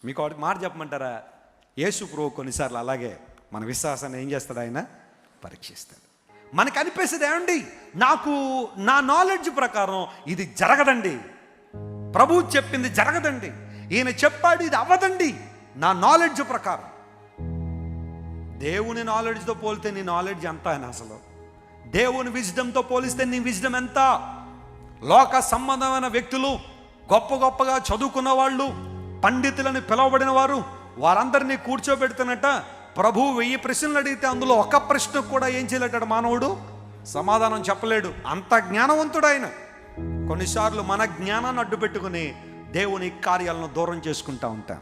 మీకు ఒకటి మాట చెప్పమంటారా? యేసు ప్రభు కొన్నిసార్లు అలాగే మన విశ్వాసాన్ని ఏం చేస్తాడు? ఆయన పరీక్షిస్తాడు. మనకు అనిపిస్తుంది ఏమండి, నాకు నా నాలెడ్జ్ ప్రకారం ఇది జరగదండి, ప్రభు చెప్పింది జరగదండి, ఈయన చెప్పాడు ఇది అవ్వదండి నా నాలెడ్జ్ ప్రకారం. దేవుని నాలెడ్జ్తో పోలితే నీ నాలెడ్జ్ ఎంత అని, అసలు దేవుని విజ్డమ్తో పోలిస్తే నీ విజ్డమ్ ఎంత? లోక సంబంధమైన వ్యక్తులు, గొప్ప గొప్పగా చదువుకున్న వాళ్ళు, పండితులని పిలువబడిన వారు, వారందరినీ కూర్చోబెడుతున్నట్ట ప్రభు 1000 ప్రశ్నలు అడిగితే అందులో ఒక ప్రశ్నకు కూడా ఏం చేయలేటాడు మానవుడు, సమాధానం చెప్పలేడు. అంత జ్ఞానవంతుడు ఆయన. కొన్నిసార్లు మన జ్ఞానాన్ని అడ్డు పెట్టుకుని దేవుని కార్యాలను దూరం చేసుకుంటూ ఉంటాం.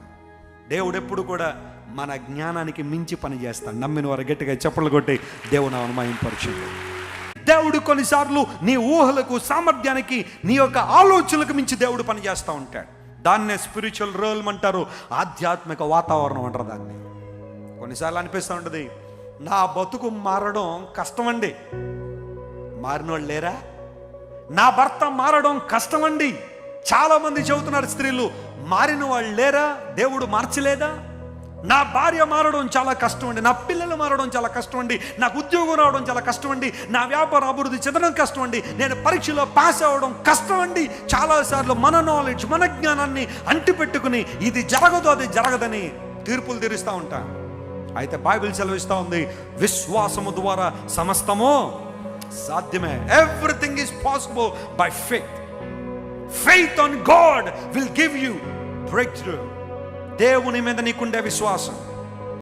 దేవుడు ఎప్పుడు కూడా మన జ్ఞానానికి మించి పని చేస్తాడు. నమ్మిన వారు గట్టిగా చప్పట్లు కొట్టి దేవుని మహిమపరచండి. దేవుడు కొన్నిసార్లు నీ ఊహలకు, సామర్థ్యానికి, నీ యొక్క ఆలోచనలకు మించి దేవుడు పని చేస్తూ ఉంటాడు. దాన్నే స్పిరిచువల్ రోల్ అంటారు, ఆధ్యాత్మిక వాతావరణం అంటారు దాన్ని. కొన్నిసార్లు అనిపిస్తూ ఉంటుంది, నా బతుకు మారడం కష్టమండి. మారిన వాళ్ళు లేరా? నా భర్త మారడం కష్టమండి. చాలామంది చెబుతున్నారు స్త్రీలు, మారిన వాళ్ళు లేరా? దేవుడు మార్చలేదా? నా భార్య మారడం చాలా కష్టం అండి, నా పిల్లలు మారడం చాలా కష్టం అండి, నాకు ఉద్యోగం రావడం చాలా కష్టం అండి, నా వ్యాపార అభివృద్ధి చెందడం కష్టం అండి, నేను పరీక్షలో పాస్ అవ్వడం కష్టం అండి. చాలాసార్లు మన నాలెడ్జ్, మన జ్ఞానాన్ని అంటిపెట్టుకుని ఇది జరగదు, అది జరగదని తీర్పులు తీరుస్తూ ఉంటాం. అయితే బైబిల్ సెలవిస్తూ ఉంది, విశ్వాసము ద్వారా సమస్తము సాధ్యమే. Everything is possible by faith. Faith on God will give you break through. దేవుని మీద నీకుండే విశ్వాసం,